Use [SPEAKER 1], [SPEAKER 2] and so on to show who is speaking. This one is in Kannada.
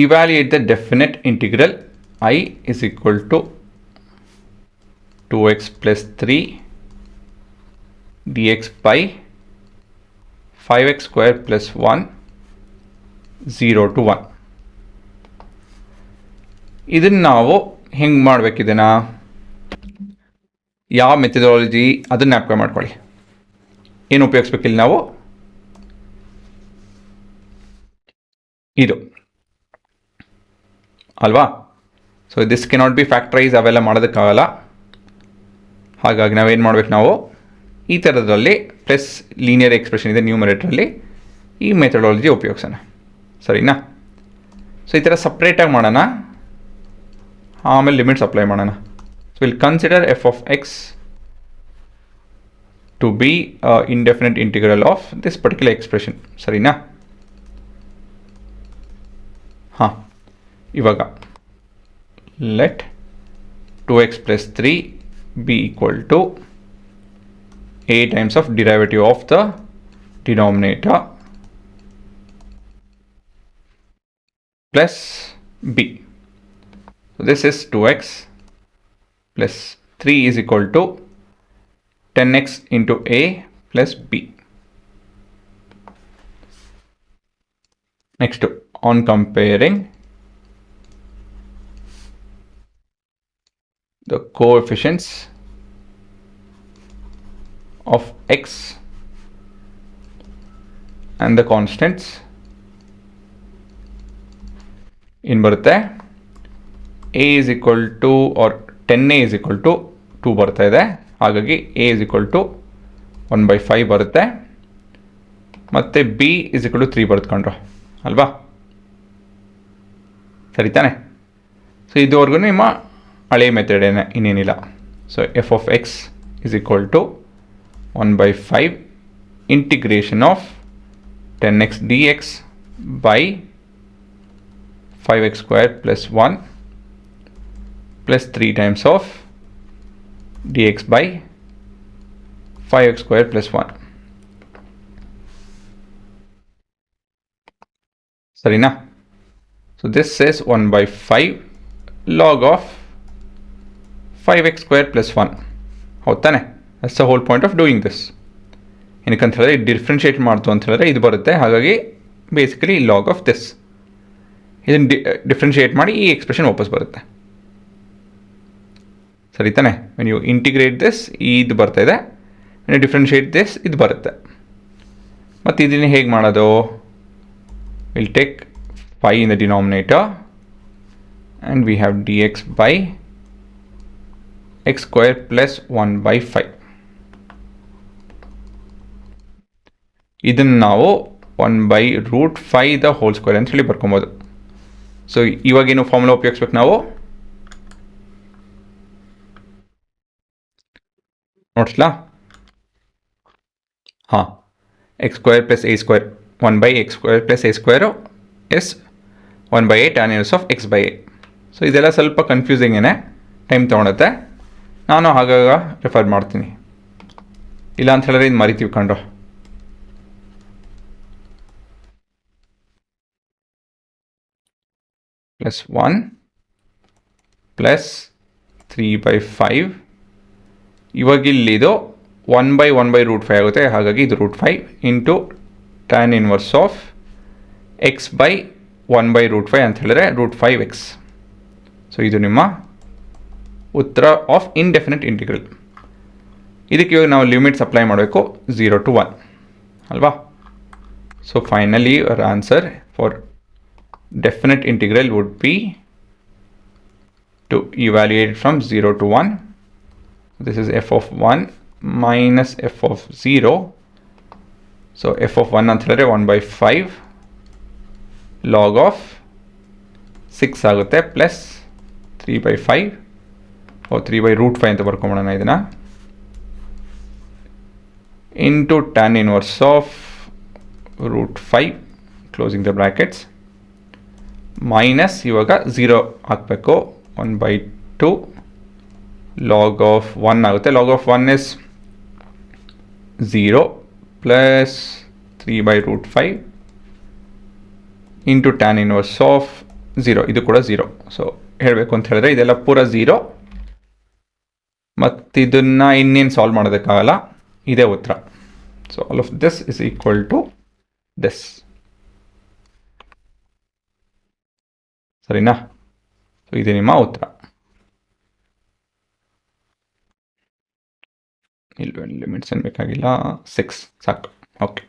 [SPEAKER 1] evaluate the definite integral I is equal to 2x plus 3 dx by 5x square plus 1 0 to 1. ಇದನ್ನು ನಾವು ಹೆಂಗೆ ಮಾಡಬೇಕಿದೆನಾ, ಯಾವ ಮೆಥಡಾಲಜಿ ಅದನ್ನು ಅಪ್ಲೈ ಮಾಡ್ಕೊಳ್ಳಿ. ಏನು ಉಪಯೋಗಿಸ್ಬೇಕಿಲ್ಲ ನಾವು, ಇದು ಅಲ್ವಾ. So this cannot be factorise, ಅವೆಲ್ಲ ಮಾಡೋದಕ್ಕಾಗಲ್ಲ. ಹಾಗಾಗಿ ನಾವೇನು ಮಾಡ್ಬೇಕು, ನಾವು ಈ ಥರದ್ರಲ್ಲಿ ಪ್ಲಸ್ ಲೀನಿಯರ್ ಎಕ್ಸ್ಪ್ರೆಷನ್ ಇದೆ ನ್ಯೂಮರೇಟ್ರಲ್ಲಿ, ಈ ಮೆಥಡಾಲಜಿ ಉಪಯೋಗಿಸೋಣ. ಸರಿನಾ? ಸೊ ಈ ಥರ ಸಪ್ರೇಟಾಗಿ ಮಾಡೋಣ, ಆಮೇಲೆ ಲಿಮಿಟ್ಸ್ ಅಪ್ಲೈ ಮಾಡೋಣ. So will consider f of x to be indefinite integral of this particular expression. ಸರಿನಾ? ಹಾಂ, ಇವಾಗ let 2x plus 3 be equal to a times of derivative of the denominator plus b. So this is 2x plus 3 is equal to 10x into a plus b. Next, on comparing the coefficients of x and the constants, in ಬರುತ್ತೆ a is equal to or 10a is equal to 2 ಬರ್ತಾ ಇದೆ. ಹಾಗಾಗಿ a is equal to 1/5 ಬರುತ್ತೆ, ಮತ್ತು b is equal to 3 ಬರೆದುಕೊಂಡ್ರು ಅಲ್ವಾ. ಸರಿ ತಾನೆ? ಸೊ ಇದುವರೆಗೂ ನಿಮ್ಮ ಹಳೆ ಮೆಥಡ್ ಇನ್ನೇನಿಲ್ಲ. So f of x is equal to 1/5 integration of 10x dx by 5x square plus 1 plus 3 times of dx by 5x square plus 1. ಸರಿನಾ? So this is 1/5 log of 5x square plus 1. ಹೌದು ತಾನೆ? That's the whole point of doing this. ಏನಕ್ಕಂತ ಹೇಳಿದ್ರೆ ಡಿಫ್ರೆನ್ಷಿಯೇಟ್ ಮಾಡ್ತು ಅಂತ ಹೇಳಿದ್ರೆ ಇದು ಬರುತ್ತೆ. ಹಾಗಾಗಿ ಬೇಸಿಕಲಿ ಲಾಗ್ ಆಫ್ ದಿಸ್, ಇದನ್ನು ಡಿಫ್ರೆನ್ಷಿಯೇಟ್ ಮಾಡಿ ಈ ಎಕ್ಸ್ಪ್ರೆಷನ್ ವಾಪಸ್ ಬರುತ್ತೆ. ಸರಿ ತಾನೆ? ವೆನ್ ಯು ಇಂಟಿಗ್ರೇಟ್ ದಿಸ್, ಇದು ಬರ್ತಾ ಇದೆ. ವೆನ್ ಯು ಡಿಫ್ರೆನ್ಷಿಯೇಟ್ ದಿಸ್, ಇದು ಬರುತ್ತೆ. ಮತ್ತು ಇದನ್ನು ಹೇಗೆ ಮಾಡೋದು? Will take 5 in the denominator and we have dx by x square plus 1/5. ಇದನ್ನು ನಾವು 1/√5 the whole square ಅಂತ ಹೇಳಿ ಬರ್ಕೊಬೋದು. ಸೊ ಇವಾಗೇನು ಫಾರ್ಮುಲಾ ಉಪಯೋಗಿಸ್ಬೇಕು ನಾವು? ನೋಡ್ಸ್ಲಾ? ಹಾಂ, X square plus A square 1/x square plus a square is 1/8 tan inverse of x by a. So ಇದೆಲ್ಲ ಸ್ವಲ್ಪ ಕನ್ಫ್ಯೂಸಿಂಗೇನೆ, ಟೈಮ್ ತೊಗೊಳುತ್ತೆ. ನಾನು ಆಗಾಗ ರೆಫರ್ ಮಾಡ್ತೀನಿ, ಇಲ್ಲ ಅಂತ ಹೇಳಿದ್ರೆ ಇದು ಮರಿತೀವಿ ಕಂಡ್ರು. Plus 1 plus 3/5. ಇವಾಗ ಇಲ್ಲಿದು 1/1/√5 ಆಗುತ್ತೆ. ಹಾಗಾಗಿ ಇದು √5 into tan inverse of x by 1/√5 ಅಂತ ಹೇಳಿದ್ರೆ √5x. ಸೊ ಇದು ನಿಮ್ಮ ಉತ್ತರ ಆಫ್ ಇಂಡೆಫಿನೆಟ್ ಇಂಟಿಗ್ರಲ್. ಇದಕ್ಕೆ ಇವಾಗ ನಾವು ಲಿಮಿಟ್ಸ್ ಅಪ್ಲೈ ಮಾಡಬೇಕು 0 to 1 ಅಲ್ವಾ. So finally our answer for definite integral would be to evaluate from 0 to 1. This is f of 1 minus f of 0. So f of 1 ಅಂತ ಹೇಳಿದ್ರೆ 1/5 ಲಾಗ್ ಆಫ್ 6 ಆಗುತ್ತೆ ಪ್ಲಸ್ 3/5 3/√5 ಅಂತ ಬರ್ಕೊಂಬೋಣ ಇದನ್ನು, into tan inverse of √5 closing the brackets minus ಇವಾಗ 0 ಹಾಕಬೇಕು 1/2 ಲಾಗ್ ಆಫ್ 1 ಆಗುತ್ತೆ. Log of 1 is 0 plus 3/√5 into tan inverse of 0, ಇದು ಕೂಡ 0. ಸೊ ಹೇಳಬೇಕು ಅಂತ ಹೇಳಿದ್ರೆ ಇದೆಲ್ಲ ಪೂರ 0. ಮತ್ತು ಇದನ್ನು ಇನ್ನೇನು ಸಾಲ್ವ್ ಮಾಡೋದಕ್ಕಾಗಲ್ಲ, ಇದೇ ಉತ್ತರ. So all of this is equal to this. ಸರಿನಾ? ಸೊ ಇದು ನಿಮ್ಮ ಉತ್ತರ. ಇಲ್ಲಿ ಲಿಮಿಟ್ಸ್ ಏನು ಬೇಕಾಗಿಲ್ಲ, 6 ಸಾಕು. ಓಕೆ.